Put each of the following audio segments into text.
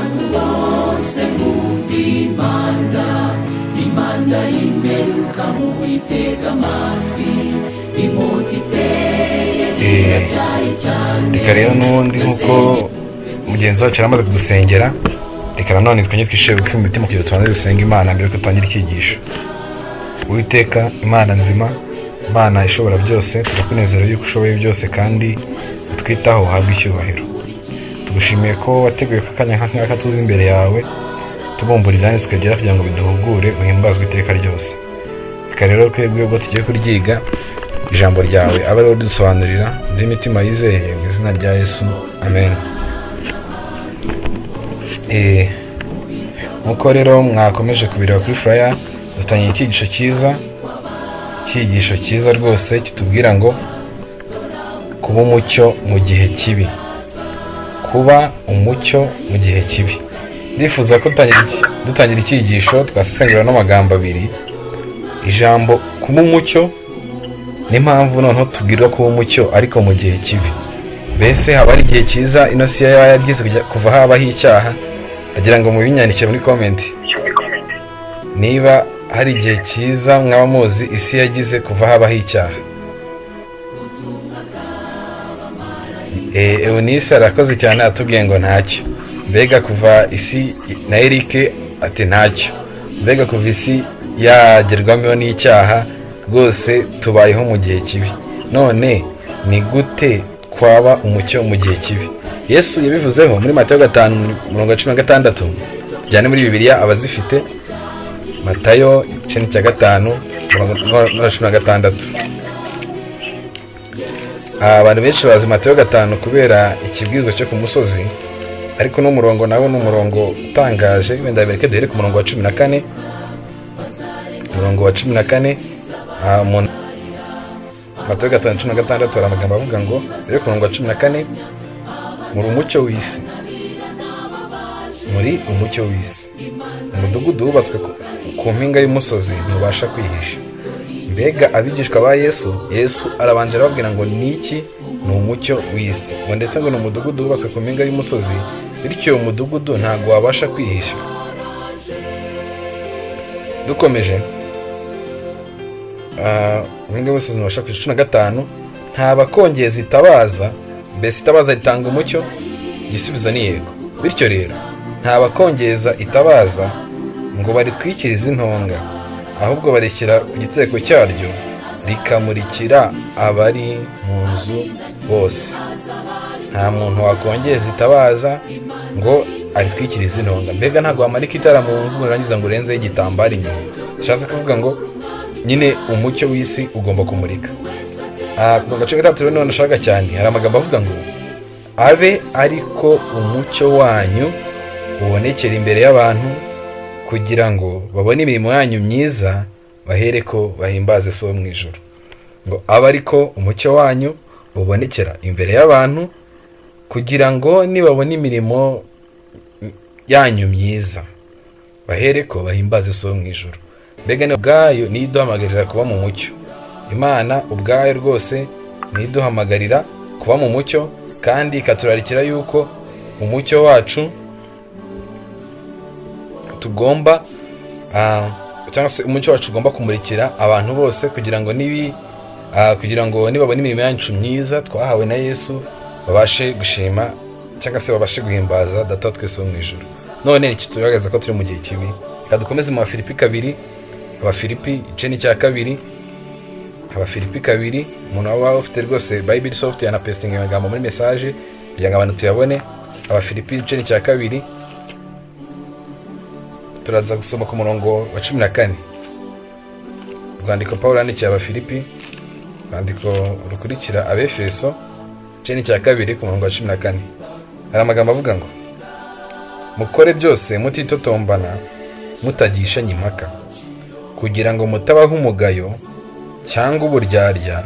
bantu bose mwumva imanda y'imperuka muwitega amatwi, inkota iteye iracyari cyane. Reka rero n'ubundi nk'uko mugenzi wacu yaramaze kudusengera, reka nanone twongere twishyire bugufi mu mitima kugira ngo tubanze dusenge Imana mbere yuko dutangira icyigisho. Uwiteka, Imana nzima, Imana ishobora byose, turakunezera yuko ushoboye byose kandi utwitaho, uhabwe icyubahiro. Tugushimiye ko wateguye akanya nk'aka tuzi imbere yawe, tubumburira neza tukagera kugira ngo biduhugure, uhimbazwe iteka ryose. Reka rero twebwe ubwo tugiye kuryiga ijambo ryawe abe ariho dusobanurira imitima yizeye mu izina rya Yesu, amen. Nkuko rero mwakomeje kubireba kuri flyer, dutangiye icyigisho cyiza rwose kitubwira ngo kuba umucyo mu gihe kibi. Kuba umucyo mu gihe kibi. Ndifuza ko dutangira icyigisho twasesengura n'amagambo abiri. Ijambo kuba umucyo n'impamvu noneho tubwirwa kuba umucyo ariko mu gihe kibi. Mbese haba ari igihe cyiza ino si yagize kuva habaho icyaha? Agira ngo mubinyandikire muri comment. Niba hari igihe cyiza mwaba muzi isi yagize kuva habaho icyaha. Eunice arakoze cyane atubwiye ngo ntacyo. Mbega kuva isi, na Eric ati ntacyo. Mbega kuva isi yagerwamo n'icyaha rwose tubayeho mu gihe kibi. None ni gute kwaba umucyo mu gihe kibi? Yesu yabivuzeho muri Matayo 5:16. Tujyane muri Bibiliya abazifite. Matayo 5:16. Abantu benshi bazi Matayo 5 kubera ikibwirizwa cyo ku musozi, ariko no murongo nawo ni umurongo utangaje. Wenda bereke duhere ku murongo wa 14. Umurongo wa 14 Matayo 5:16 hari amagambo avuga ngo, rero ku murongo wa 14, muri umucyo w'isi. Muri umucyo w'isi. Umudugudu wubatswe ku mpinga y'umusozi ntubasha kwihisha. Mbega abigishwa ba Yesu arabanje arababwira ngo niki ni umucyo w'isi, ngo ndetse ngo ni umudugudu wubatswe ku mpinga y'umusozi, bityo uwo mudugudu ntabwo wabasha kwihisha. Dukomeje, mpinga y'umusozi ntubasha kwihisha. 15, nta bakongeza itabaza, mbese itabaza ritanga umucyo? Igisubizo ni yego. Bityo rero nta bakongeza itabaza ngo baritwikirize intonga, ahubwo barishyira ku gitereko cyaryo rikamurikira abari mu nzu bose. Nta muntu wakongeza itabaza ngo aritwikirize intonga. Mbega ntabwo wamarika itara mu nzu nurangiza ngo urenzeho igitambaro inyuma. Bishatse kuvuga ngo nyine umucyo w'isi ugomba kumurika. Ku gace gatatu rero nashaka cyane, hari amagambo avuga ngo abe ariko umucyo wanyu ubonekera imbere y'abantu, kugira ngo babone imirimo yanyu myiza, bahereko bahimbaze So mu ijuru. Ngo abe ariko umucyo wanyu ubonekera imbere y'abantu, kugira ngo nibabona imirimo yanyu myiza, bahereko bahimbaze So mu ijuru. Mbega ni ubwayo ni iduhamagarira kuba mu mucyo. Imana ubwayo rwose ni iduhamagarira kuba mu mucyo, kandi ikaturarikira yuko umucyo wacu tugomba cyangwa se umucyo wacu ugomba kumurikira abantu bose, kugira ngo nibabona imirimo yacu myiza twahawe na Yesu, babashe gushima cyangwa se babashe guhimbaza Data twese wo mu ijuru. None iki tugaragaza ko turi mu gihe kibi. Reka dukomeze mu Bafilipi 2. Abafilipi igice ni cya 2. Abafilipi 2. Umuntu waba ufite rwose Bible soft yana pasting amagambo muri message kugira ngo abantu tuyabone. Abafilipi igice ni cya 2. Turaza gusoma ku murongo wa 14. Urwandiko Paulo yandikiye Abafilipi, urwandiko rukurikira Abefeso igice ni cya 2 ku murongo wa 14. Hari amagambo avuga ngo mukore byose mutitotombana, mutagishanya impaka, kugira ngo mutabaho umugayo cyangwa uburyarya,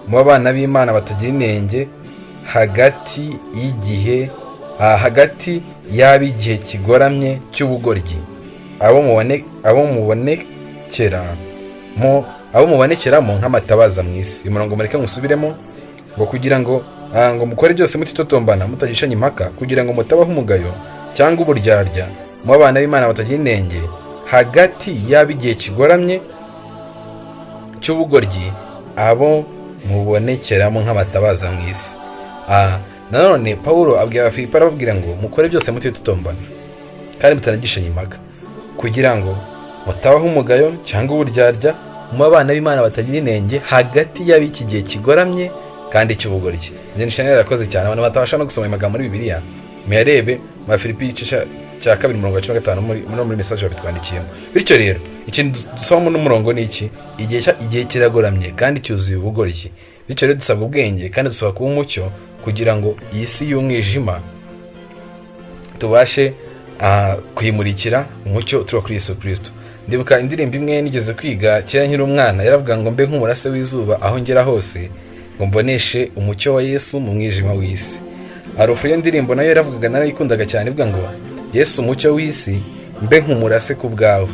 mu abana b'Imana batagira inenge, hagati y'igihe kigoramye cy'ubugoryi, abo mubonekeramo nk'amatabaza mu isi. Uyu murongo mureke musubiremo, ngo kugira ngo mukore byose mutitotombana, mutagishanya impaka, kugira ngo mutabaho umugayo cyangwa uburyarya mu bana b'Imana batagira inenge, hagati y'ab'igihe kigoramye cy'ubugoryi abo mubonekeramo nk'amatabaza mu isi. Nanone Pawulo abwira Abafilipi arababwira ngo mukore byose mutitotombana kandi mutanagishanya impaka, kugira ngo mutabaho umugayo cyangwa uburyarya mu bana b'Imana batagira inenge hagati y'ab'iki gihe kigoramye kandi cy'ubugoryi. Njye nishanira yakoze cyane, abantu batabasha no gusoma amagambo muri Bibiliya muyarebe mu Bafilipi igice cya 2:15 muri message bafitwandikiyemo. Bityo rero ikintu dusoma n'umurongo ni iki? Igihe kiragoramye kandi cyuzuye ubugoryi. Bityo rero dusabwa ubwenge kandi dusaba kuba umucyo kugira ngo iyi si y'umwijima tubashe kuyimurikira umucyo tuba kuri Yesu Kristo. Ndibuka indirimbo imwe nigeze kwiga kera nkiri umwana, yaravuga ngo mbe nk'umurase w'izuba aho ngera hose, ngo mboneshe umucyo wa Yesu mu mwijima w'isi. Arufu iyo ndirimbo nayo yaravugaga, narayikundaga cyane, ivuga ngo Yesu umucyo w'isi, mbe nk'umurase ku bwawe,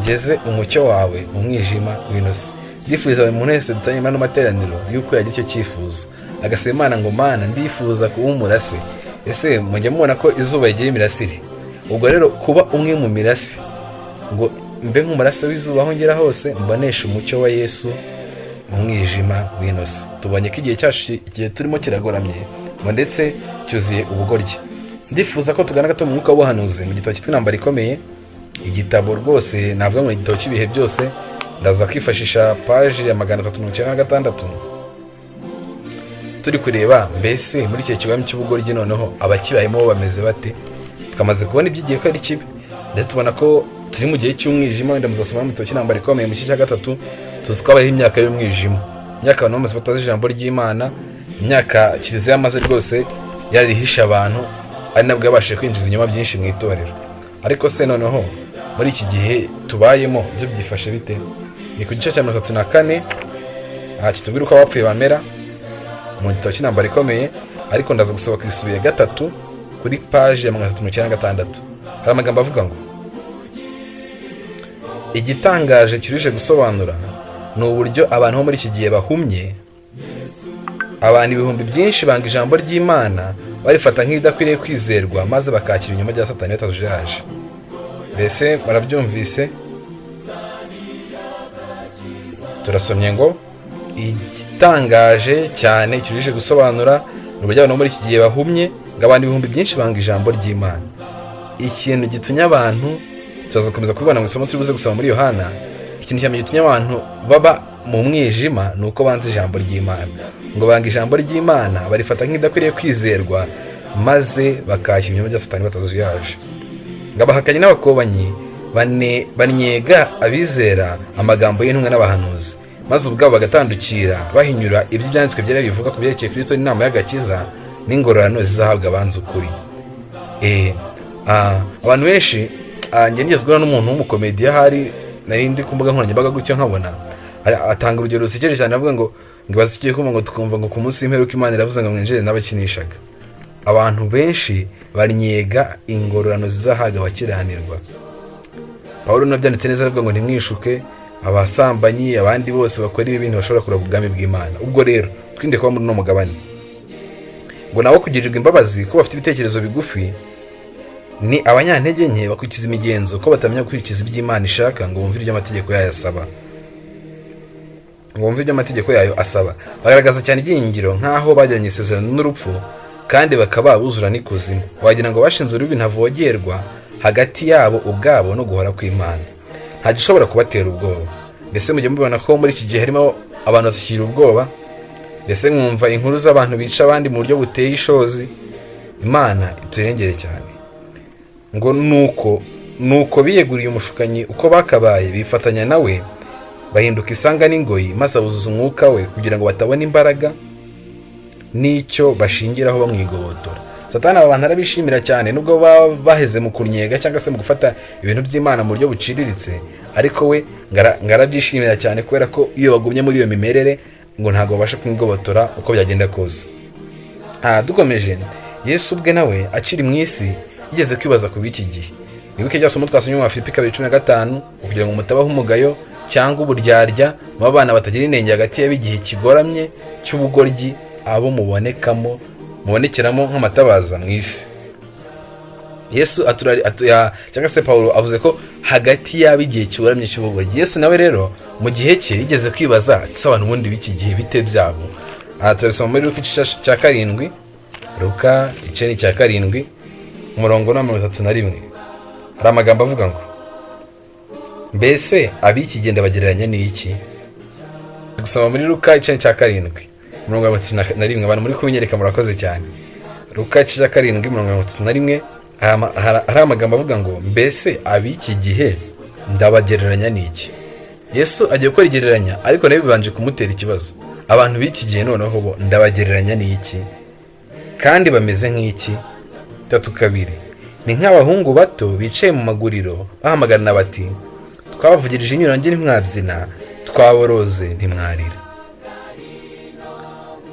ngeze umucyo wawe mu mwijima w'inosi. Ndifuza buri muntu wese dutanyema n'amateraniro yuko yagira icyo cyifuzo, agasaba Imana ngo Mana ndifuza kuba umurase. Ese mujye mubona ko izuba rigira imirasire? Ubwo rero kuba umwe mu mirase, ngo mbe nk'umurase w'izuba aho ngera hose, mbonesha umucyo wa Yesu mu mwijima w'inosi. Tubonye ko igihe cyacu igihe turimo kiragoramye ngo ndetse cyuzuye ubugoryi. Ndifuza ko tugana gato mu mwuka w'ubuhanuzi mu gitabo cyitwa Intambara Ikomeye, igitabo rwose navuga ngo igitabo cy'ibihe byose. Ndaza kwifashisha paji ya 396 turi kureba mbese muri iki kigoramye cy'ubugoryi noneho abakibayemo bo bameze bate. Tukamaze kubona iby'igihe ko ari kibi, ndetse tubona ko turi mu gihe cy'umwijima. Wenda muzasoma mu gitabo cy'Intambara Ikomeye mu gice cya 3, tuzi ko abaho imyaka y'umwijima, imyaka abantu bamaze batazi ijambo ry'Imana, imyaka Kiliziya yamaze rwose yarihisha abantu, ari nabwo yabashije kwinjiza inyuma byinshi mu itorero. Ariko se noneho muri iki gihe tubayemo byo byifashe bite? Ni ku gice cya 34 kitubwira uko abapfuye bamera mu gitabo cy'Intambara Ikomeye, ariko ndaza gusaba kwisubiye gatatu kuri page ya 396. Hari amagambo avuga ngo igitangaje kiruje gusobanura ni uburyo abantu bo muri iki gihe bahumye. Abantu ibihumbi byinshi banga ijambo ry'Imana, barifata nk'idakwiriye kwizerwa, maze bakakira inyuma rya Satani batazuyaje. Mbese barabyumvise? Turasomye ngo igitangaje cyane kiruje gusobanura ni uburyo abantu bo muri iki gihe bahumye, ngo abantu ibihumbi byinshi banga ijambo ry'Imana. Ikintu gitumye abantu, tuzakomeza kubibona mu isomo turi buze gusoma muri Yohana, ikintu cyane gitumye abantu baba mu mwijima ni uko banze ijambo ry'Imana. Ngo banga ijambo ry'Imana, barifata nk'idakwiriye kwizerwa, maze bakakira inyuma rya Satani batazuyaje. Ngo abahakanye n'abakobanyi banyega abizera amagambo y'intumwa n'abahanuzi, maze ubwabo bagatandukira bahinyura ibyo ibyanditswe byera bivuga ku byerekeye Kristo n'inama y'agakiza n'ingororano zizahabwa abanze ukuri. Abantu benshi njye nigezweho n'umuntu w'umukomediya, hari nari ndi ku mbuga nkoranyambaga gutyo nkabona atanga urugero rusekeje cyane, avuga ngo basikiye kumva ngo tukumva ngo ku munsi w'imperuka Imana iravuze ngo mwinjire n'abakinishaga. Abantu benshi banyega ingororano zizahabwa abakiranirwa. Pawulo nabyanditse neza avuga ngo ntimwishuke, abasambanyi, abandi bose bakora ibi bintu bashobora kuraba ubwami bw'Imana. Ubwo rero twinde kuba muri no mugabane, ngo nabo kugirirwa imbabazi ko bafite ibitekerezo bigufi, ni abanyantege nke bakurikiza imigenzo ko batamenya gukurikiza iby'Imana ishaka, ngo bumvire ibyo amategeko yayo asaba. Bagaragaza cyane ibyiringiro nk'aho bagiranye isezerano n'urupfu, kandi bakaba buzura n'ikuzimu. Wagira ngo bashinze urubi ntavogerwa hagati yabo ubwabo no guhora kw'Imana. Nta gishobora kubatera ubwoba. Mbese mujye mubibona ko muri iki gihe harimo abantu batakira ubwoba? Mbese mwumva inkuru z'abantu bica abandi mu buryo buteye ishozi? Imana iturengere cyane. Ngo nuko biyeguriye umushukanyi uko bakabaye, bifatanya nawe, bahinduka isanga n'ingoyi, maze abuzuza umwuka we kugira ngo batabona imbaraga n'icyo bashingiraho bamwigobotora. Satani abantu arabishimira cyane, nubwo baba baheze mu kunyega cyangwa se mu gufata ibintu by'Imana mu buryo buciriritse, ariko we ngarabyishimira cyane kubera ko iyo bagumye muri iyo mimerere ngo ntabwo babasha kumwigobotora uko byagenda kose. Dukomeje, Yesu ubwe nawe akiri mu isi yigeze kwibaza ku b'iki gihe. Nibuke rya somo twasomye mu Bafilipi 2:15, kugira ngo mutabaho umugayo cyangwa uburyarya mu bana batagira inenge hagati y'abigihe kigoramye cy'ubugoryi abo mubonekeramo nk'amatabaza mu isi. Yesu cyangwa se Pawulo avuze ko hagati y'igihe cyuramye cy'ubugoryi. Yesu nawe rero mu gihe cye yigeze kwibaza ati abantu ubundi b'iki gihe bite byabo. Turabisoma muri Luka igice cya 7, Luka igice cya 7 umurongo wa 31. Hari amagambo avuga ngo mbese ab'iki gihe ndabagereranya n'iki? Gusoma muri Luka igice cya 7 umurongo wa 31. Abantu muri kubinyereka murakoze cyane. Luka igice cya 7 umurongo wa 31 hari amagambo avuga ngo mbese ab'iki gihe ndabagereranya n'iki? Yesu agiye gukora igereranya, ariko nawe bibanje kumutera ikibazo. Abantu b'iki gihe noneho bo ndabagereranya n'iki? Kandi bameze nk'iki? 3:2 ni nk'abahungu bato bicaye mu maguriro bahamagarana bati twabavugirije inyurange ntimwabyina, twaboroze ntimwarira.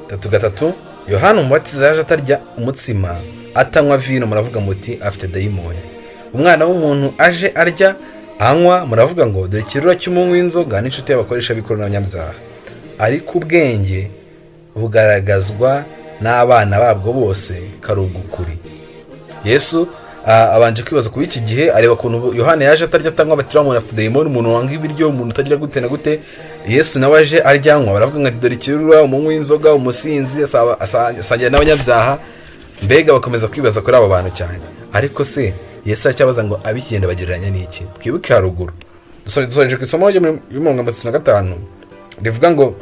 3:3 Yohana umubatiza yaje atarya umutsima atanywa vino, muravuga muti afite dayimoni. Umwana w'umuntu aje arya anywa, muravuga ngo dore ikirura cy'umunywi w'inzoga n'inshuti y'abakoresha b'ikoro n'abanyabyaha. Ariko ubwenge bugaragazwa n'abana babwo bose kari ugukuri. Yesu abanje kwibaza ku iki gihe, areba ukuntu Yohana yaje atarya atanywa batira umuntu afite dayimoni, umuntu wanga ibiryo, umuntu utagira gute na gute. Yesu nawe aje aryanywa, baravuga ngo dore ikirura, umunywi w'inzoga, umusinzi, asangira n'abanyabyaha. Mbega bakomeza kwibaza kuri abo bantu cyane. Ariko se Yesu acyabaza ngo abikigenda bagereranya n'iki? Twibuke haruguru dusoje ku isomo ryo mu 35 rivuga ngo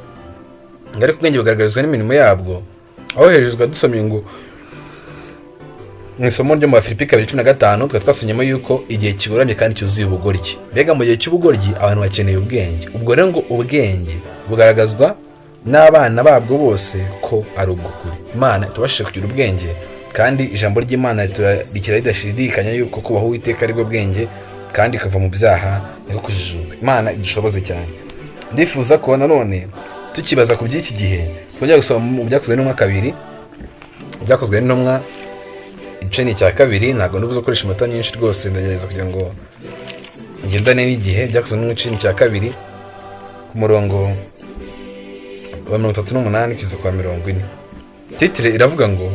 ngari kubwenge bugaragarizwa n'imirimo yabwo. Aho hejuru dusomye ngo mu isomo ryo mu Filipi 2:15 twasomyemo yuko igihe kiburamye kandi cyuzuye ubugoryi. Mbega mu gihe cy'ubugoryi abantu bakeneye ubwenge. Ubwo rero ngo ubwenge bugaragazwa n'abana babwo bose ko ari ugukuri. Imana tubashije kugira ubwenge, kandi ijambo ry'Imana rikira ridashidikanya yuko kubaho Uwiteka ari bwo bwenge, kandi ikava mu byaha niko kujijuka. Imana idushoboze cyane. Ndifuza ko nanone tukibaza ku by'iki gihe twajya gusoma mu byakozwe n'umwa 2, byakozwe n'intumwa igice cya 2. Ntabwo ndubuze gukoresha iminota nyinshi rwose, ndagerageza kugira ngo ngendane n'igihe. Byakozwe n'umwa igice cya 2 ku murongo wa 38 kugeza kwa 40. Titire iravuga ngo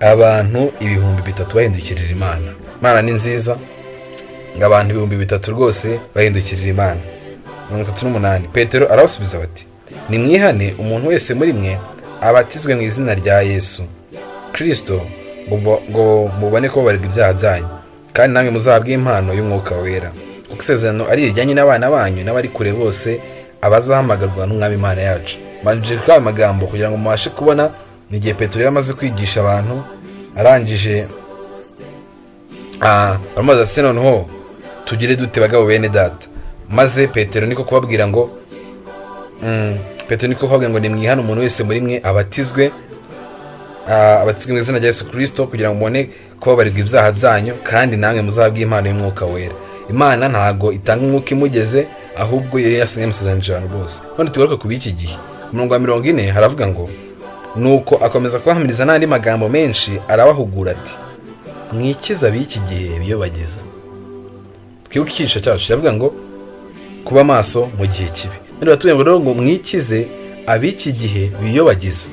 abantu 3,000 bahindukirira Imana. Imana ni nziza, ngo abantu 3,000 rwose bahindukirira Imana. 38 Petero arabasubiza bati nimwihane umuntu wese muri mwe abatizwe mu izina rya Yesu Kristo ngo mubone ko babarirwa ibyaha byanyu, kandi namwe muzabwa impano y'Umwuka Wera. Kuko isezerano ari irijyanye n'abana banyu n'abari kure bose abazahamagarwa n'Umwami Imana yacu. Manje kwa magambo kugira ngo mubashe kubona ni igihe Petero yamaze kwigisha abantu, arangije bamaze se noneho tugire dute bagabo bene data. Maze Petero niko kubabwira ngo nimwihane umuntu wese muri mwe abatizwe mu izina rya Yesu Kristo kugira ngo mubone ko babarirwa ibyaha byanyu, kandi namwe muzabwa impano y'Umwuka Wera. Imana ntago itanga umwuka imugeze, ahubwo yari yasinye amasezerano abantu bose. None tugaruke ku biki gihe. Umurongo wa 40 haravuga ngo nuko akomeza kubahamiriza n'andi magambo menshi, arabahugura ati mwikiza b'iki gihe biyobageza. Twibuke icyiciro cyacu yavuga ngo kuba maso mu gihe kibi. None batuye ngo mwikize ab'iki gihe biyobagiza.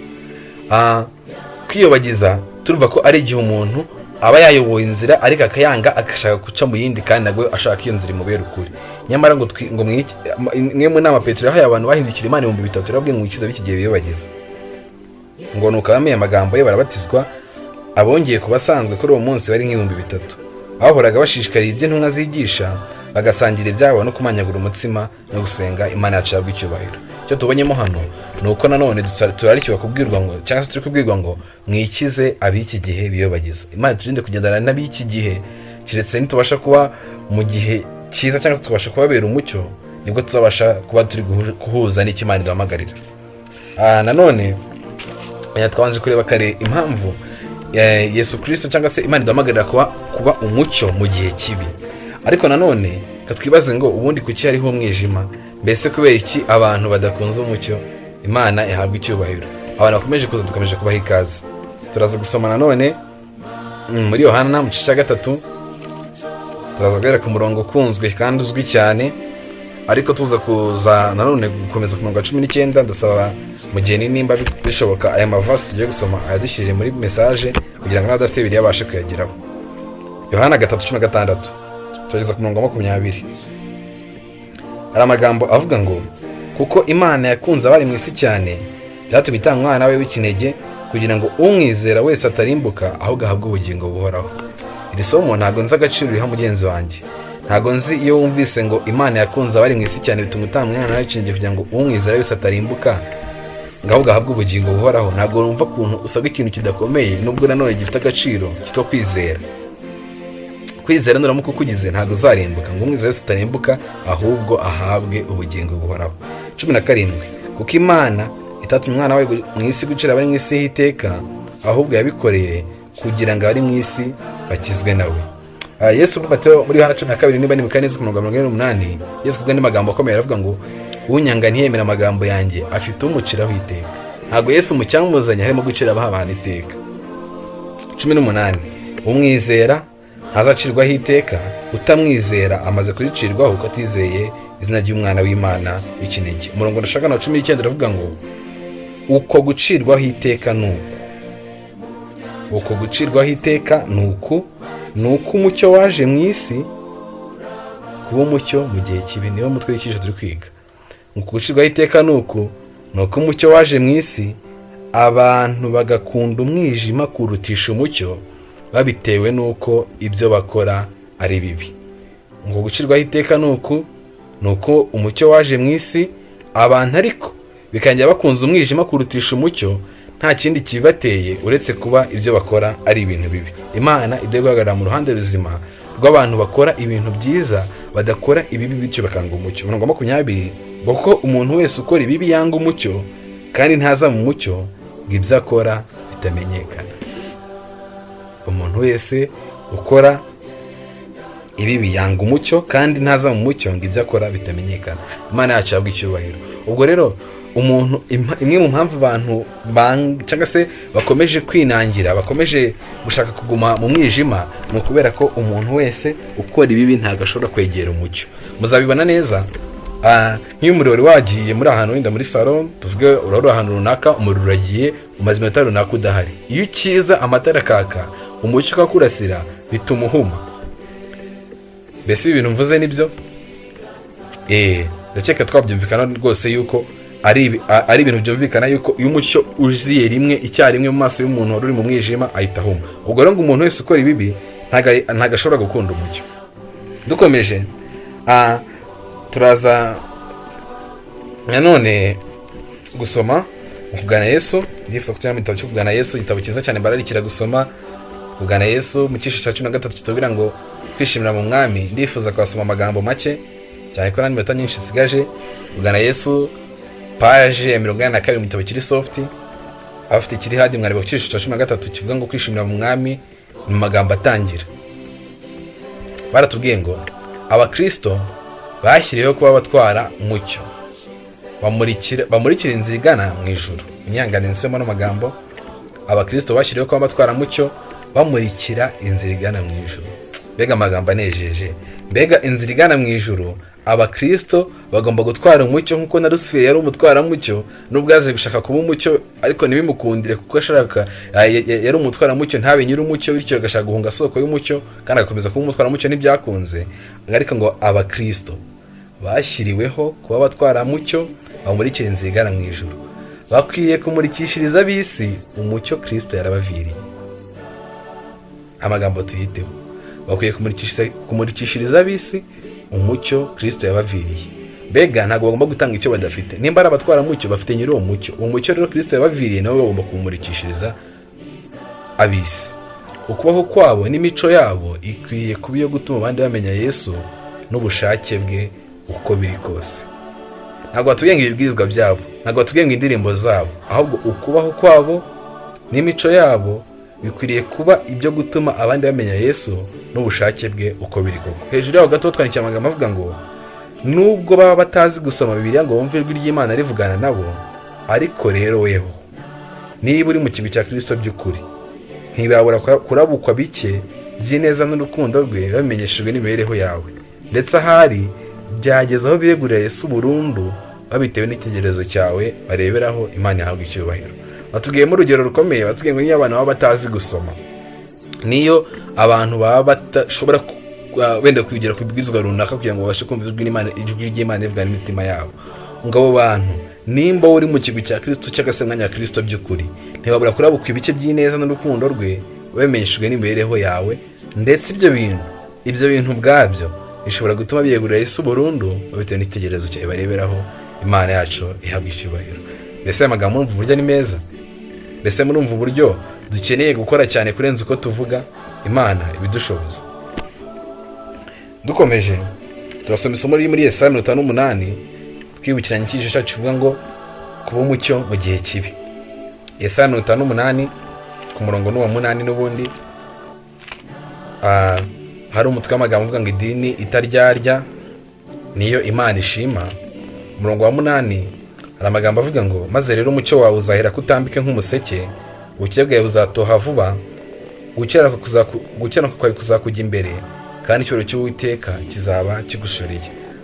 Kwiyobagiza turumva ko ari igihe umuntu aba yayoboye inzira ariko akayanga agashaka guca mu yindi, kandi nagwe ashaka iyo nzira imubera ukuri. Nyamara ngo mwe mu nama Petero yahaye abantu bahindukira Imana 3,000 yarabwiye mwikiza b'iki gihe biyobagiza. Ngo nuko abamenye amagambo ye barabatizwa, abongeye kubasanzwe kuri uwo munsi bari 3,000. Abahoraga bashishikariye iby'intumwa zigisha, bagasangira ibyabo no kumanyagura umutsima no gusenga Imana yacu yabwa icyubahiro. Cyo tubonyemo hano nuko nanone turarikiwe kubwirwa ngo cyangwa se turi kubwirwa ngo mwikize ab'iki gihe biyobagiza. Imana turinde kugendana n'ab'iki gihe, kiretse nitubasha kuba mu gihe cyiza cyangwa se tubasha kubabera umucyo, nibwo tuzabasha kuba turi guhuza n'icyo Imana iduhamagarira. Nanone twabanje kureba kare impamvu Yesu Kristo cyangwa se Imana iduhamagarira kuba umucyo mu gihe kibi. Ariko nanone katwibaze ngo ubundi kuki hariho umwijima? Mbese kubera iki abantu badakunze umucyo? Imana ihabwa icyubahiro. Abantu bakomeje kuza dukomeje kubaha ikaze. Turaza gusoma nanone muri Yohana mu gice cya 3, turaza guhera ku murongo ukunzwe kandi uzwi cyane ariko tuza kuza nanone gukomeza ku 19. Ndasaba mu gihe nimba bishoboka aya mavasi tugiye gusoma ayadushyirire muri message kugira ngo n'abadafite Bibiliya abashe kuyageraho. Yohana 3:16 tugeza ku 20. Hari amagambo avuga ngo kuko Imana yakunze abari mu isi cyane byatumye itanga umwana we w'ikinege kugira ngo umwizera wese atarimbuka ahubwo ahabwe ubugingo buhoraho. Iri somo ntago nzi agaciro riha mugenzi wanjye. Ntago nzi iyo wumvise ngo Imana yakunze abari mu isi cyane bituma itanga umwana we w'ikinege kugira ngo umwizera wese atarimbuka ahubwo ahabwe ubugingo buhoraho. Ntago numva kuntu usabwa ikintu kidakomeye nubwo nanone gifite agaciro kitwa kwizera. Kwizera nuramuka ukugize ntago uzarimbuka ngo umwizera wese atarimbuka ahubwo ahabwe ubugingo buhoraho. 17 kuko Imana itatumye umwana we mu isi gucira abari mu isi y'iteka ahubwo yabikoreye kugira ngo abari mu isi bakizwe nawe. Yesu muri Yohana 12 niba nibuka neza ku 48 Yesu kubwe n'amagambo akomeye aravuga ngo unyanga ntiyemera amagambo yanjye afite umuciraho iteka. Ntago Yesu mucyamuzanye harimo gucira abantu iteka. 18 umwizera azacirwaho iteka, utamwizera amaze kuricirwaho uko atizeye izina ry'umwana w'Imana w'ikinege. Umurongo ndashaka na 19 aravuga ngo uko gucirwaho iteka uko gucirwaho iteka nuko umucyo waje mu isi kuba umucyo mu gihe kibi. Niwo mutwe w'ikije turi kwiga. Uko gucirwaho iteka nuko umucyo waje mu isi abantu bagakunda umwijima kurutisha umucyo babitewe nuko ibyo bakora ari bibi. Ngo gucirwaho iteka nuko umucyo waje mu isi abantu ariko bikangira bakunze umwijima kurutisha umucyo nta kindi kibateye uretse kuba ibyo bakora ari ibintu bibi. Imana ibyo guhagarara mu ruhande ruzima rw'abantu bakora ibintu byiza badakora ibibi bityo bakanga umucyo. 20 kuko umuntu wese ukora ibibi yanga umucyo kandi ntaza mu mucyo ngo ibyo akora bitamenyekana. Umuntu wese ukora ibibi yanga umucyo kandi ntaza mu mucyo ngo ibyo akora bitamenyekana. Imana yacu yabwa icyubahiro. Ubwo rero umuntu imwe mu mpamvu abantu cyangwa se bakomeje kwinangira bakomeje gushaka kuguma mu mwijima ni ukubera ko umuntu wese ukora ibibi ntago ashobora kwegera umucyo. Muzabibona neza nk'iyo umuriro wari wagiye muri ahantu wenda muri salon tuvuge urari ahantu runaka umuriro uragiye umaze iminota runaka udahari. Iyo ukiza amatara kaka umucyo ukakurasira bituma uhuma. Mbese ibi bintu mvuze nibyo? Ndakeka twabyumvikana rwose yuko ari ibintu byumvikana yuko iyo umucyo uziye rimwe icyarimwe mu maso y'umuntu wari uri mu mwijima ahita ahuma. Ubwo rero ngo umuntu wese ukora ibibi ntago ashobora gukunda umucyo. Dukomeje turaza nanone gusoma kugana Yesu. Ndifuza kucyana mu gitabo cyo kugana Yesu, igitabo cyiza cyane bararikira gusoma. Kugana Yesu mu cyisho cya 13 kitubwira ngo kwishimira mu mwami. Ndifuza kwasoma amagambo make cyane ko nani minota nyinshi sigaje. Kugana Yesu page ya 42 mu gitabo kiri soft afite kiri hadi mwari mu cyisho cya 13 kivuga ngo kwishimira mu mwami mu magambo atangira. Baratubwiye ngo abakristo bashyiriyeho kuba batwara umucyo bamurikira inzira igana mu ijuru. Inyangane nsemo no magambo abakristo bashyiriyeho kuba batwara umucyo bamurikira inzira igana mu ijuru. Mbega amagambo anejeje. Mbega inzira igana mu ijuru abakristo bagomba gutwara umucyo nkuko na Lucifer yari umutwara mucyo nubwo yaje gushaka kuba umucyo ariko ntibimukundire kuko ashaka yari umutwara mucyo ntabe nyiri umucyo bityo agashaka guhunga soko y'umucyo kandi agakomeza kuba umutwara mucyo ntibyakunze. Ariko ngo abakristo bashyiriweho kuba batwara mucyo bamurikira inzira igana mu ijuru. Bakwiye kumurikishiriza ab'isi umucyo Kristo yarabaviriye. Amagambo tuyiteho. Bakwiye kumurikishiriza ab'isi umucyo Kristo yabaviriye. Mbega ntago bagomba gutanga icyo badafite. Nimba ari abatwara mucyo bafite nyiri uwo mucyo. Uwo mucyo rero Kristo yabaviriye nawe bagomba kumurikishiriza ab'isi. Ukubaho kwabo n'imico yabo ikwiye kuba iyo gutuma abandi bamenya Yesu n'ubushake bwe uko biri kose. Ntago batubwiye ngo ibibwirizwa byabo, ntago batubwiye ngo indirimbo zabo, ahubwo ukubaho kwabo n'imico yabo bikwiriye kuba ibyo gutuma abandi bamenya Yesu n'ubushake bwe uko biri koko. Hejuru yaho gato twandikiye amagambo avuga ngo nubwo baba batazi gusoma Bibiliya ngo bumve ijwi ry'Imana rivugana nabo, ariko rero weho niba uri mu kibi cya Kristo by'ukuri ntibabura kurabukwa bike by'ineza n'urukundo rwe bamenyeshejwe n'imibereho yawe. Ndetse ahari byageza aho biyegurira Yesu burundu babitewe n'itegerezo cyawe bareberaho Imana ihabwa icyubahiro. Batubwiyemo urugero rukomeye, batubwiye ngo niyo abantu baba batazi gusoma, niyo abantu baba badashobora wenda kwigira ku bibwizwa runaka kugira ngo babashe kumva ijwi ry'Imana rivuga n'imitima yabo, ngo abo bantu nimba uri mu kigo cya Kristo cyangwa se mwanya Kristo by'ukuri, ntibabura kurabuka ibice by'ineza n'urukundo rwe bamenyeshejwe n'imibereho yawe, ndetse ibyo bintu ubwabyo bishobora gutuma biyegurira Yesu burundu babitewe n'itegerezo cyawe bareberaho Imana yacu ihabwa icyubahiro. Mbese aya magambo murumva uburyo ni meza? Mbese murumva uburyo dukeneye gukora cyane kurenza uko tuvuga? Imana ibidushoboza. Dukomeje turasoma isomo riri muri Yesaya 58 twibukiranya icyigisho cyacu kivuga ngo kuba umucyo mu gihe kibi. Yesaya 58 ku murongo n'uwa 8 n'ubundi hari umutwe w'amagambo uvuga ngo idini itaryarya niyo Imana ishima. Umurongo wa 8 hari amagambo avuga ngo maze rero umucyo wawe uzahera kutambike nk'umuseke, ubukire bwawe buzatoha vuba, gukiranuka kwawe kuzakujya imbere, kandi icyubahiro cy'Uwiteka kizaba kigushoreye.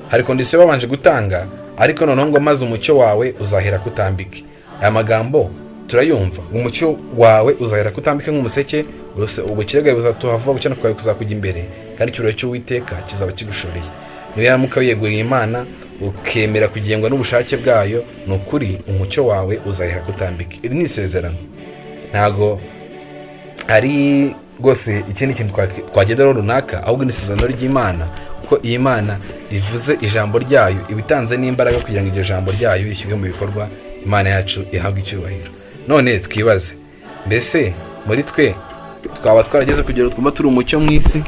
Hari kondisiyo babanje gutanga, ariko noneho ngo maze umucyo wawe uzahera kutambike. Aya magambo turayumva, umucyo wawe uzahera kutambike nk'umuseke, ubukire bwawe buzatoha vuba, gukiranuka kwawe kuzakujya imbere, kandi icyubahiro cy'Uwiteka kizaba kigushoreye. Niba yaramuka wiyeguriye Imana ukemera kugengwa n'ubushake bwayo, ni ukuri umucyo wawe uzahera kutambike. Iri ni isezerano, ntago ari rwose ikindi kintu twagenderaho runaka, ahubwo ni isezerano ry'Imana, kuko iyi Mana ivuze ijambo ryayo ibitanze n'imbaraga kugira ngo iryo jambo ryayo rishyirwe mu bikorwa. Imana yacu ihabwa icyubahiro. None twibaze, mbese muri twe twaba twarageze kugera twumva turi umucyo mu isi?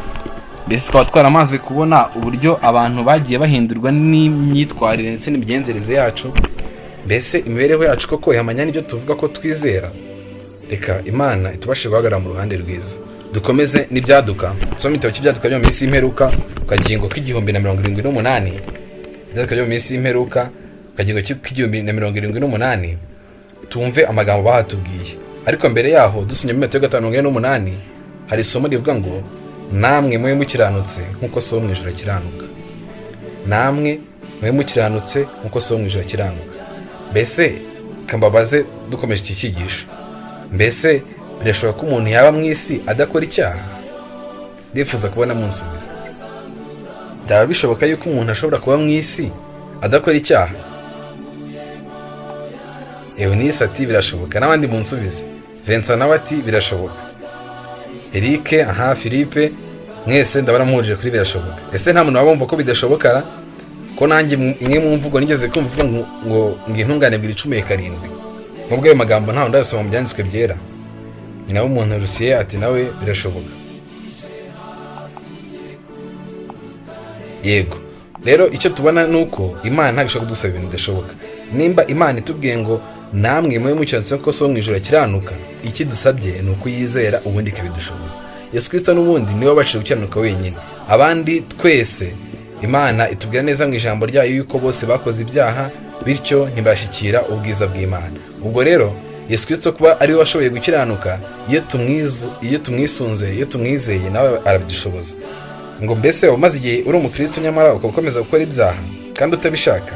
Mbese twaba twaramaze kubona uburyo abantu bagiye bahindurwa n'imyitwarire ndetse n'imigenzereze yacu? Mbese imibereho yacu koko ihamanya n'ibyo tuvuga ko twizera? Reka Imana itubashe guhagarara mu ruhande rwiza. Dukomeze n'ibyaduka. Tusome igitabo cy'ibyaduka byo mu minsi y'imperuka, kagingo k'1078. Ibyaduka byo mu minsi y'imperuka, kagingo k'1078. Tumve amagambo bahatubwiye. Ariko mbere yaho dusomye mu Matayo 5:8 hari isomo rivuga ngo namwe mwe mukiranutse nkuko so mu ijuru akiranuka. Namwe mwe mukiranutse nkuko so mu ijuru akiranuka. Mbese kambabaze dukomeje iki cyigisho, mbese birashoboka ko umuntu yaba mu isi adakora icyaha? Ndifuza kubona munsubiza. Byaba bishoboka yuko umuntu ashobora kuba mu isi adakora icyaha? Eunice ati birashoboka, n'abandi munsubize. Vincent nawe ati birashoboka. Eric, Philippe, mwese ndabara muhuje kuri birashoboka. Ese nta muntu wabumva ko bidashoboka? Ko nanjye imwe mu mvugo nigeze kumva ngo intungane 17. Nubwo ayo magambo ntaho ndasoma mu byanditswe byera. Ni nawe umuntu Rusiye ati nawe birashoboka. Yego. Rero icyo tubona nuko Imana ntabwo ishobora kudusaba ibintu bidashoboka. Nimba Imana itubwiye ngo namwe mwe mucyanze ko so mu ijuru akiranuka, iki dusabye ni ukuyizera ubundi ikabidushoboza. Yesu Kristo n'ubundi niwe wabashije gukiranuka wenyine. Abandi twese Imana itubwira neza mu ijambo ryayo yuko bose bakoze ibyaha, bityo ntibashikira ubwiza bw'Imana. Ubwo rero Yesu Kristo kuba ari we washoboye gukiranuka, iyo tumwisunze, iyo tumwizeye, nawe arabidushoboza. Ngo mbese umaze igihe uri umukristo nyamara ugakomeza gukora ibyaha kandi utabishaka,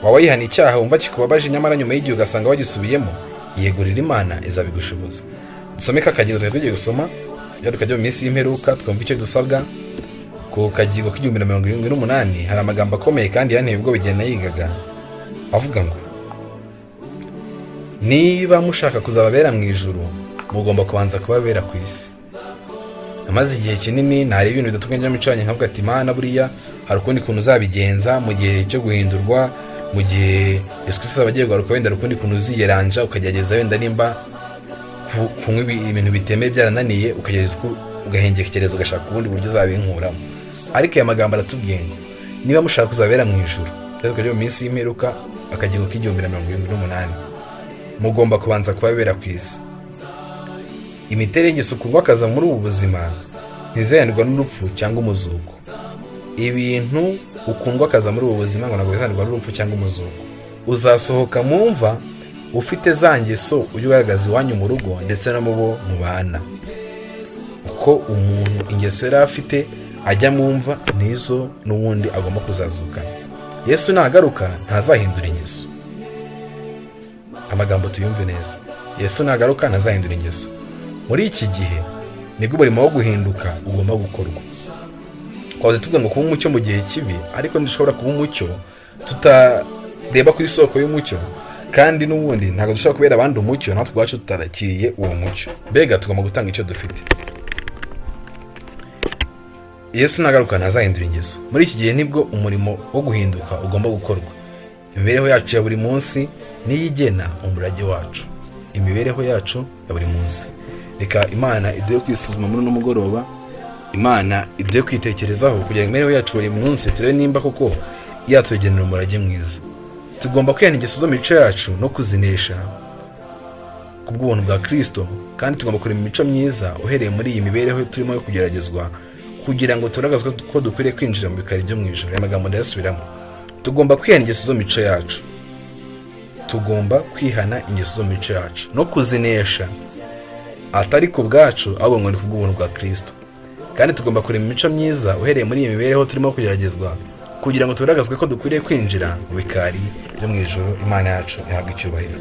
waba yihana icyaha wumva kikubabaje, nyamara nyuma y'igihe ugasanga wagisubiyemo, yegurira Imana izabigushoboza. Dusome kagingo tugiye gusoma ibyaduka byo mu minsi y'imperuka, twumva icyo dusabwa. Ku kagingo k'1078 hari amagambo akomeye kandi yanteye ubwo bigenda yigaga, avuga ngo niba mushaka kuzababera mu ijuru, mugomba kubanza kubabera ku isi. Amaze igihe kinini ntari ibintu bidatunganye n'imicanye, nkavuga ati Imana buriya hari ukundi kuntu uzabigenza mu gihe cyo guhindurwa, mu gihe Yesu Kristo abagiye kugaruka, wenda ukundi kuntu uziyeranja ukagerageza, wenda nimba kunywa ibintu bitemeye byarananiye ukagerageza ugahengekereza ugashaka ubundi buryo uzabinkuramo. Ariko aya magambo aratubwiye ngo niba mushaka kuzabera mu ijuru, cyangwa mu minsi y'imperuka, akagingo k'1078, mugomba kubanza kubabera ku isi. Imiterere y'isuku akaza muri ubu buzima ntizanirwa n'urupfu cyangwa umuzuko. Ibintu ukundwa akaza muri ubu buzima ngo ntabwo bizanirwa n'urupfu cyangwa umuzuko. Uzasohoka mu mva ufite za ngeso ujye ugaragaza iwanyu mu rugo ndetse no mu bo mubana. Uko umuntu ingeso yari afite ajya mu mva nizo n'ubundi agomba kuzazukana. Yesu nagaruka ntazahindura ingeso. Amagambo tuyumve neza. Yesu nagaruka ntazahindura ingeso. Muri iki gihe nibwo umurimo wo guhinduka ugomba gukorwa. Twaze tuvuga ngo kuba umucyo mu gihe kibi, ariko ndushobora kuba umucyo tutareba ku isoko y'umucyo, kandi n'ubundi ntabwo dushobora kubera abandi umucyo natwe ubwacu tutarakiriye uwo mucyo. Mbega tugomba gutanga icyo dufite. Yesu nagaruka ntazahindura ingeso. Muri iki gihe nibwo umurimo wo guhinduka ugomba gukorwa. Imibereho yacu ya buri munsi niyo igena umurage wacu. Imibereho yacu ya buri munsi. Reka Imana iduhe kwisuzuma muri uno mugoroba. Imana iduhe kwitekerezaho kugira ngo imibereho yacu buri munsi turebe nimba koko yatugenera umurage mwiza. Tugomba kwihana ingeso zo mu mico yacu no kuzinesha ku bw'ubuntu bwa Kristo, kandi tugomba kurema imico myiza uhereye muri iyi mibereho turimo yo kugeragezwa, kugira ngo turagazwe ko dukwiriye kwinjira mu bikari byo mu ijuru. Aya magambo ndayasubiramo. Tugomba kwihana ingeso zo mu mico yacu. Tugomba kwihana ingeso zo mu mico yacu no kuzinesha, atari ku bwacu ahubwo ngo ni ku bw'ubuntu bwa Kristo. Kandi tugomba kurema imico myiza uhereye muri iyi mibereho turimo kugeragezwa, kugira ngo turagazwe ko dukwiriye kwinjira mu bikari byo mu ijuru. Imana yacu ihabwe icyubahiro.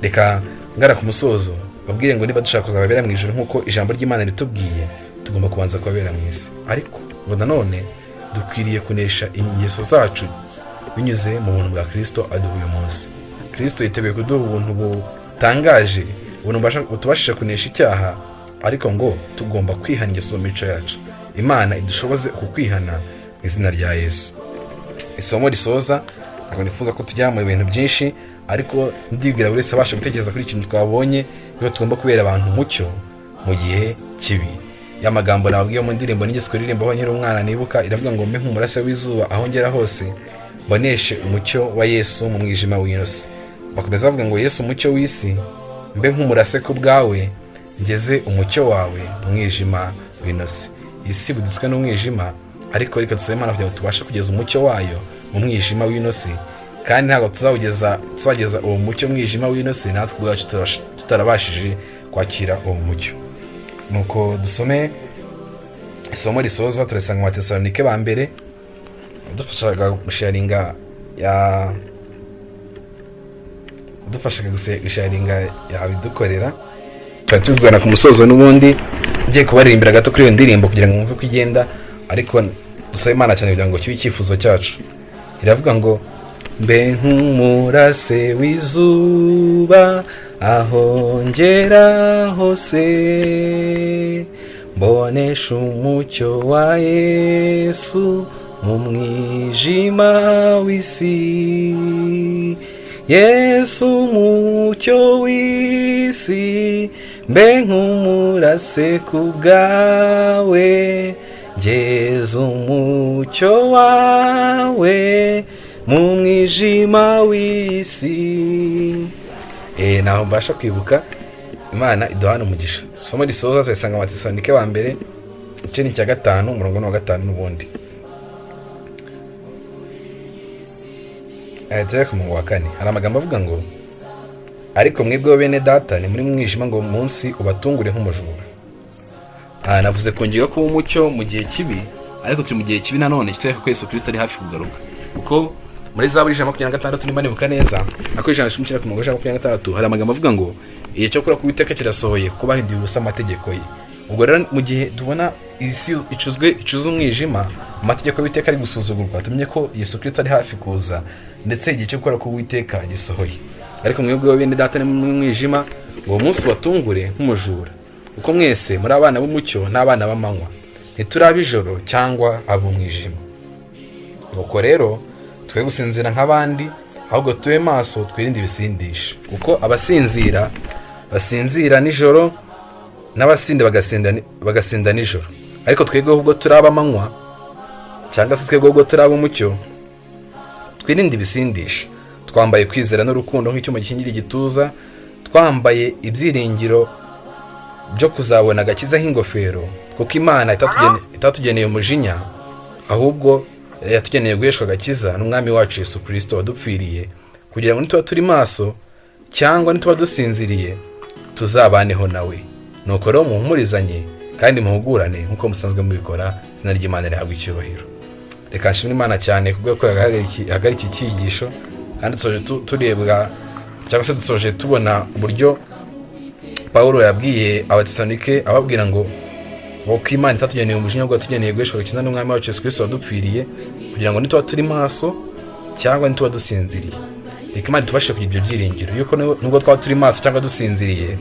Reka ngara ku musozo babwire ngo niba dushaka kuzababera mu ijuru nk'uko ijambo ry'Imana ritubwiye, tugomba kubanza kubabera mu isi. Ariko ngo nanone dukwiriye kunesha ingeso zacu binyuze mu buntu bwa Kristo aduha uyu munsi. Kristo yiteguye kuduha ubuntu butangaje, ubuntu butubashisha kunesha icyaha, ariko ngo tugomba kwihana ingeso mu mico yacu. Imana idushoboze ukwihana mu izina rya Yesu. Isomo risoza, ntabwo nifuza ko tujya mu bintu byinshi, ariko ndibwira buri wese abasha gutekereza kuri ikintu twabonye, ko tugomba kubera abantu umucyo mu gihe kibi. Ya magambo nababwiye mu ndirimbo nigeze kuririmbaho nkiri umwana nibuka, iravuga ngo mbe nk'umurase w'izuba aho ngera hose, mboneshe umucyo wa Yesu mu mwijima w'inosi. Bakomeza bavuga ngo Yesu umucyo w'isi, mbe nk'umurase ku bwawe, ngeze umucyo wawe mu mwijima w'inosi. Isi budutswe n'umwijima, ariko reka dusabe Imana kugira ngo tubashe kugeza umucyo wayo mu mwijima w'inosi, kandi ntabwo tuzageza uwo mucyo mwijima w'inosi natwe ubwacu tutarabashije kwakira uwo mucyo. Nuko dusome isomo risoza, turasanga mu Batesalonike ba mbere, dufashaga gusharinga yabidukorera. Twari tubwana ku musozo, n'ubundi ngiye kubaririmbira gato kuri iyo ndirimbo kugira ngo mwumve ko igenda, ariko dusabe Imana cyane kugira ngo kibe icyifuzo cyacu. Iravuga ngo mbe nk'umurase w'izuba aho ngera hose, mbonesha umucyo wa Yesu mu mwijima w'isi. Yesu umucyo w'isi, mbe nk'umurase ku bwawe, ngeze umucyo wawe mu mwijima w'isi. Naho mbasha kwibuka. Imana iduhana umugisha. Isomo risoza turasanga mu Batesalonike ba mbere igice ni cya 5 umurongo wa 5 n'ubundi. Turi ku murongo wa 4. Hari amagambo avuga ngo ariko mwebwe bene data ni muri mwijima ngo munsi ubatungure nk'umujura. Navuze kongera kuba umucyo mu gihe kibi, ariko turi mu gihe kibi nanone kitwereka ko Yesu Kristo ari hafi kugaruka. Kuko muri Zaburi 26 nimba nibuka neza, ako 126 hari amagambo avuga ngo igihe cyo kura ku Uwiteka kirasohoye, kubahinduye ubusa amategeko ye. Ubwo rero mu gihe tubona isi icuze umwijima, amategeko y'Uwiteka ari gusuzugurwa, tumenye ko Yesu Kristo ari hafi kuza, ndetse igihe cyo kura ku Uwiteka gisohoye. Ariko mwebwe bene data ni mu mwijima, uwo munsi watungure nk'umujura, uko mwese muri abana b'umucyo n'abana b'amanywa, ntiturabe ijoro cyangwa ab'umwijima. Nuko rero twe gusinzira nk'abandi, ahubwo tube maso twirinde ibisindisha, kuko abasinzira basinzira nijoro, n'abasinda bagasinda nijoro. Ariko twebwe ubwo turaba amanywa, cyangwa se twebwe ubwo turaba umucyo, twirinde ibisindisha, twambaye kwizera n'urukundo nk'icyuma gikingira igituza, twambaye ibyiringiro byo kuzabona agakiza nk'ingofero, kuko Imana itatugeneye umujinya, ahubwo yatugeneye guheshwa agakiza n'umwami wacu Yesu Kristo wadupfiriye, kugira ngo nituba turi maso cyangwa nituba dusinziriye tuzabaneho nawe. Nuko rero muhumurizanye, kandi muhugurane nk'uko musanzwe mubikora. Izina ry'Imana rihabwa icyubahiro. Reka nshimire Imana cyane kubwo ko yahagarika iki cyigisho, kandi dusoje turebwa cyangwa se dusoje tubona uburyo Pawulo yabwiye Abatesalonike ababwira ngo ko Imana itatugeneye umujinya ahubwo yatugeneye guheshwa agakiza n'Umwami wacu Yesu Kristo wadupfiriye, kugira ngo nituba turi maso cyangwa nituba dusinziriye, reka Imana tubashe kugira ibyo byiringiro yuko nubwo twaba turi maso cyangwa dusinziriye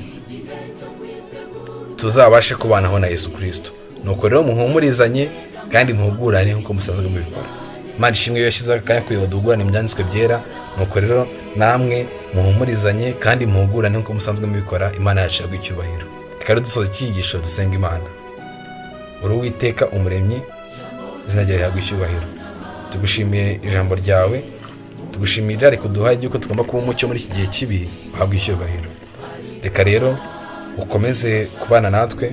tuzabashe kubanaho na Yesu Kristo. Nuko rero muhumurizanye kandi muhugurane nk'uko musanzwe mubikora. Imana ishimwe yo yashyize akanya kugira duhugurane mu byanditswe byera. Nuko rero namwe muhumurizanye kandi muhugurane nk'uko musanzwe mubikora. Imana yacu ihabwe icyubahiro. Reka rero dusoza icyigisho dusenga Imana. Uri Uwiteka umuremyi, izina ryawe rihabwe icyubahiro. Tugushimiye ijambo ryawe, tugushimira ariko duhaye yuko tugomba kuba umucyo muri iki gihe kibi. Uhabwe icyubahiro. Reka rero ukomeze kubana natwe.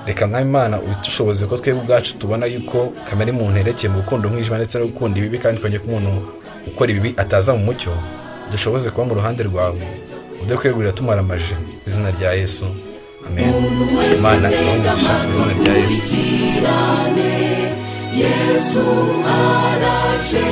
Reka Mwami Imana ubitushoboze ko twebwe ubwacu tubona yuko kamere muntu yerekeye mu gukunda umwijima ndetse no gukunda ibibi, kandi twongeye ko umuntu ukora ibibi ataza mu mucyo. Dushoboze kuba mu ruhande rwawe, ude kwegurira tumara amaje. Izina rya Yesu, amen. Imana imugisha izina rya Yesu. Yesu araje.